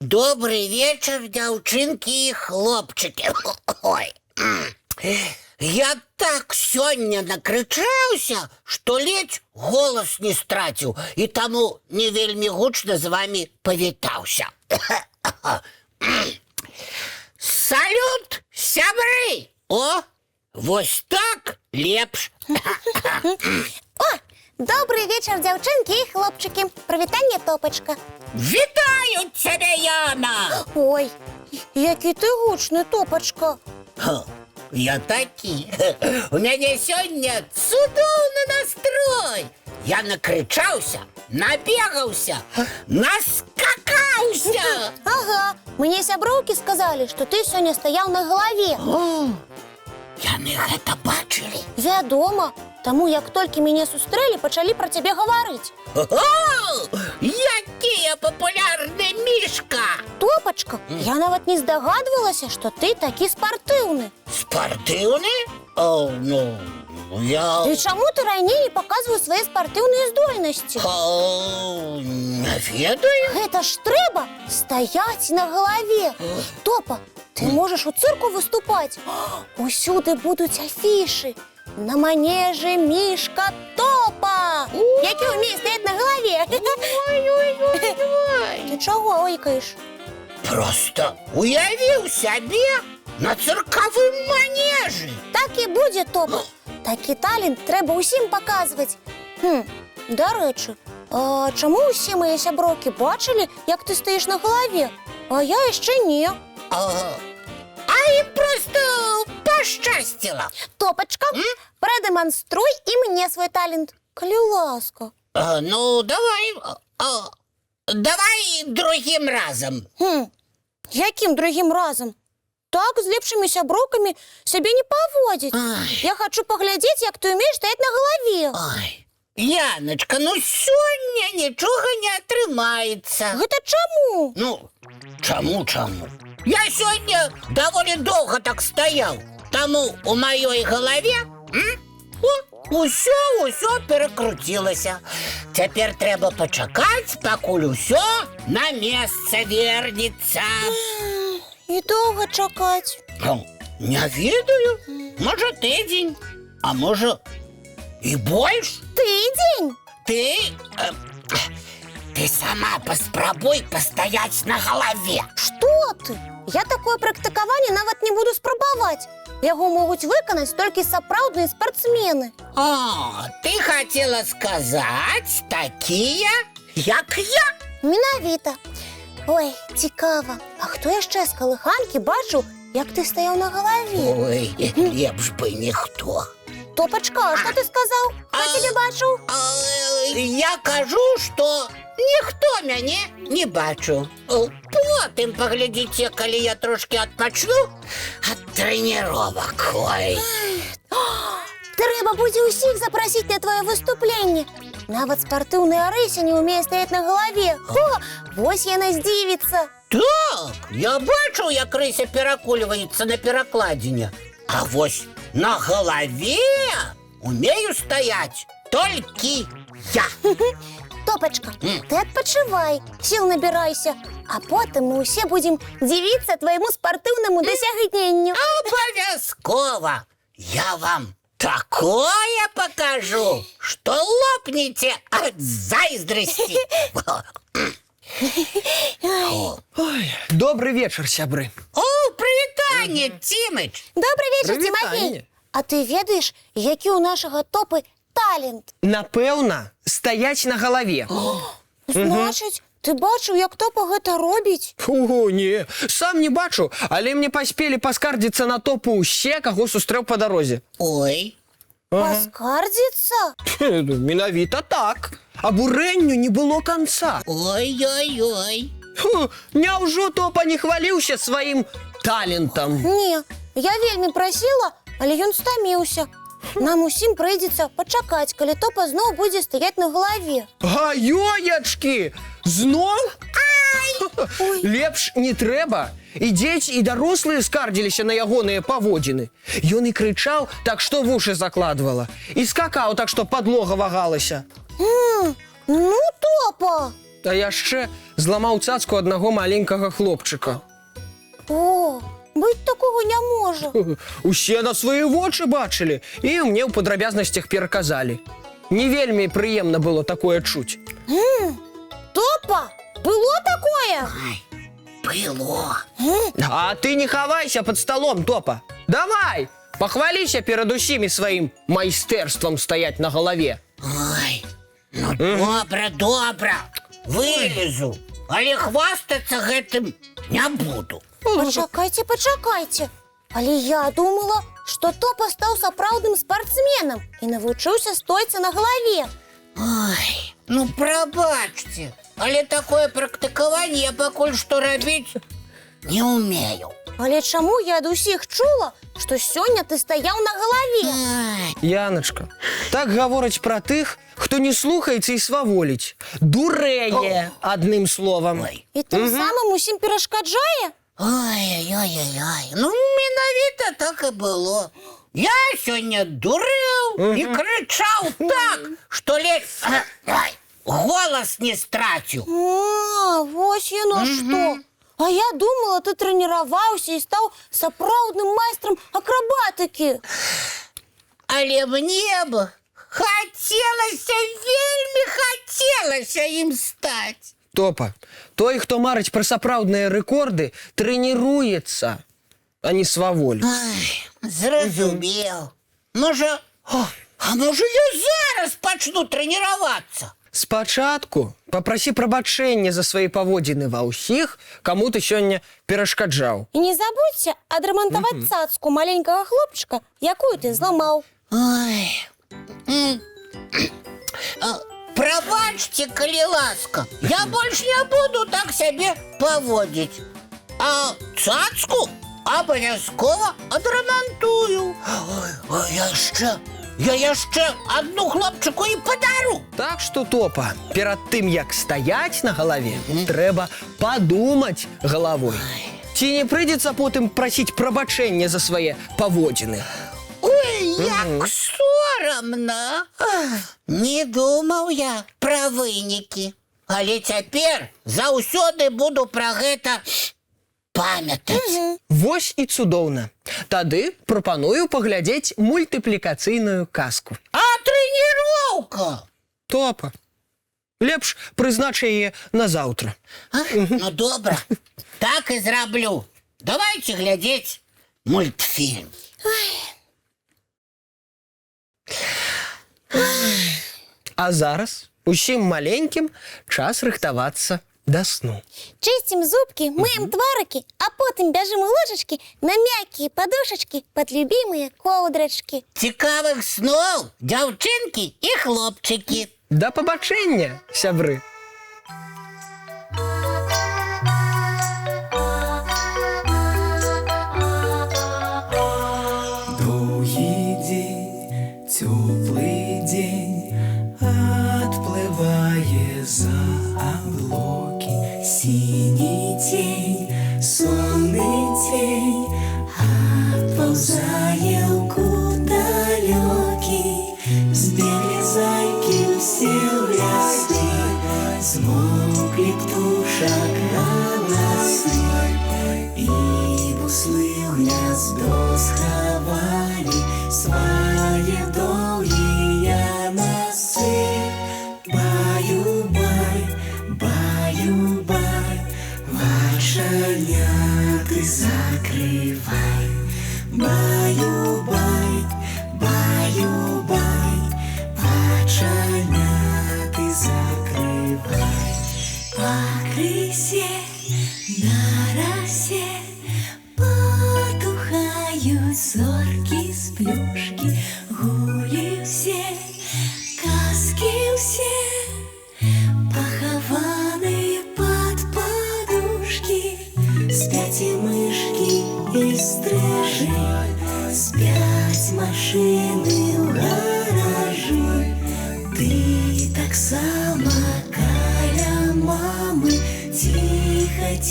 Добрый вечер, дзяўчынкі і хлопчыкі. Ой. Я так сёння накрычаўся, што ледзь голас не страціў, і таму не вельмі гучна з вамі павітаўся. Салют, сябры! О, вось так лепш. Добрый вечер, дзяўчынкі і хлопчыкі. Прывітанне, Топачка. Вітаю цябе, Яна! Ой, які ты гучны, Топачка. Я такі. У мяне сёння цудоўны настрой. Я накрычаўся, набегаўся, наскакаўся. Ага, мне сяброўкі сказалі, што ты сёння стаяў на галаве. Яны гэта бачылі. Вядома, таму як толькі мяне сустрэлі, пачалі пра цябе гаварыць. Які я папулярны мішка! Топачка, я нават не здагадвалася, што ты такі спартыўны. Спартыўны? І чаму ты раней не паказваў свае спартыўныя здольнасці? Не ведаю. Гэта ж трэба стаяць на галаве. Топа, ты можаш у цырку выступаць. Усюды будуць афішы. На манежы мішка Топа, які ўмее стаяць на галаве. Ты чаго ойкаеш? Просто уявіў сябе на цыркавым манежы. Так і будзе, Топа. Такі талент трэба ўсім паказваць. Дарэчы, а чаму ўсе мае сяброўкі бачылі, як ты стаіш на галаве, а я яшчэ не? А ім проста пашчасціла. Топачка, прадэманструй і мне свой талент, калі ласка. Ну, давай. Давай другім разам. Якім другім разам? Так з лепшымі сяброўкамі сябе не паводзіць. Я хачу паглядзець, як ты ўмееш стаяць на галаве. Ой, Яночка, ну сёння нічога не атрымаецца. Гэта чаму? Ну, чаму? Я сёння даволі доўга так стаяў. Таму у маёй галаве усё перакруцілася. Цяпер трэба пачакаць, пакуль усё на месца вернецца. І доўга чакаць? Не ведаю. Можа, тыдзень, а можа і больш. Тыдзень? Ты сама паспрабуй пастаяць на галаве. Што ты? Я такое практыкаванне нават не буду спрабаваць. Яго могуць выканаць толькі сапраўдныя спартсмены. Ты хацела сказаць, такія, як я? Менавіта. Ой, цікава, а хто яшчэ з калыханкі бачыў, як ты стаяў на галаве? Ой, лепш бы ніхто. Топачка, а што ты сказаў? Хто цябе бачыў? Я кажу, што ніхто мяне не бачыў. Потым паглядзіце, калі я трошкі адпачну ад трэніровак. Ой. Трэба будзе ўсіх запрасіць на твоё выступленне. Нават спартыўны Арыся не ўмее стаяць на галаве. Вось яна здзівіцца. Так, я бачыў, як Рыся перакульваецца на перакладзіне. А вось на галаве умею стаяць толькі я. Топачка, ты адпачывай, сіл набірайся, а потым мы ўсе будзем дзівіцца твайму спартыўнаму дасягненню. Абавязкова! Я вам такое покажу, што лопнеце ад зайздрасці. Добрый вечер, сябры. Прывітанне, Цімыч. Добры вечар, Цімафей. А ты ведаеш, які ў нашага Топы талент? Напэўна, стаяць на галаве. Значыць, ты бачыў, як Топа гэта робіць? Не, сам не бачу, але мне паспелі паскардзіцца на Топу ўсе, каго сустрэў па дарозе. Ой. Паскардзіцца? Менавіта так. Абурэнню не было канца. Ой-ой-ой. Няўжо Топа не хваліўся сваім талентам? Не, я вельмі прасіла, але ён стаміўся. Нам усім прыйдзецца пачакаць, калі топа зноў будзе стаяць на галаве. Гаёячкі! Знов? Лепш не трэба. І дзеці, і дарослыя скардзіліся на ягоныя паводзіны. Ён і крычаў, так што вушы закладвала. І скакаў, так што падлога вагалася. Ну, топа! А яшчэ зламаў цацку аднаго маленькага хлопчыка. О, быць такога не можа. Усе на свае вочы бачылі і мне ў падрабязнасцях пераказалі. Не вельмі прыемна было такое чуць. Топа, было такое? Ай, было. А ты не хавайся под столом, Топа. Давай, похвалися перед усімі сваім майстэрствам стаять на галаве. Ой, ну добра, вылезу, але хвастацца гэтым не буду. Пачакайце. Але я думала, што топа стаў сапраўдным спартсменам і навучыўся стойцы на галаве. Ой, ну прабачце, але такое практыкаванне я пакуль што рабіць не ўмею. Але чаму я ад усіх чула, што сёння ты стаяў на галаве? Ай, Яночка, так гавораць пра тых, хто не слухаецца і сваволіць. Дурэе, адным словам. ой, І тым самым усім перашкаджае? ой, ну менавіта так і было. Я сёння дурыў і крычаў так, што ледзь голас не страціў. А, вось яно што. А я думала, ты трэніраваўся і стаў сапраўдным майстрам акрабатыкі. Але мне б вельмі хацелася ім стаць. Топа, той, хто марыць пра сапраўдныя рэкорды, трэніруецца, а не сваволіць. Ай, зразумеў. Можа я зараз пачну трэніравацца? Спачатку папрасі прабачэння за свае паводзіны ва ўсіх, каму ты сёння перашкаджаў. І не забудзься адрамантаваць цацку маленькага хлопчыка, якую ты зламаў. Ой. Прабачце, калі ласка, я больш не буду так сябе паводзіць. А цацку абавязкова адрамантую. Я яшчэ адну хлопчыку і падару. Так што, Топа, перад тым, як стаяць на галаве, трэба падумаць галавой. Ці не прыйдзецца потым прасіць прабачэння за свае паводзіны? Ой, як сорамна. Не думаў я пра вынікі. Але цяпер заўсёды буду пра гэта памятаць. Вось і цудоўна. Тады прапаную паглядзець мультыплікацыйную казку. А трэніроўка? Топа, лепш прызнач яе на заўтра. Ну добра, так і зраблю. Давайце глядзець мультфільм. А зараз усім маленькім час рыхтавацца да сну. Чысцім зубкі, мыем тварыкі, а потым бяжым у ложачкі на мяккія падушачкі пад любімыя коўдрачкі. Цікавых сноў, дзяўчынкі і хлопчыкі. Да пабачэння, сябры! Доўгі дзень, цёплы дзень, адплывае за аблокі. Сіні цень, сонны цень, адпаўзае ў кут далёкі. Збеглі зайкі ўсе ў лясы, змоўклі птушак галасы, і буслы ў гняздо схавалі свае доўгія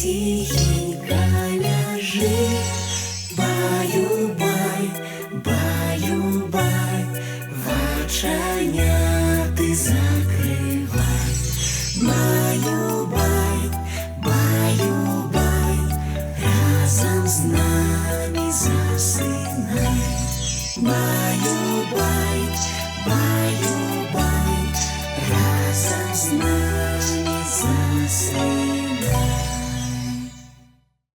тихенько ляжи. Баю-бай, баю-бай, вачаняты закрывай. Баю-бай, баю-бай, разом с нами засынай. Баю-бай, баю-бай, разом с нами.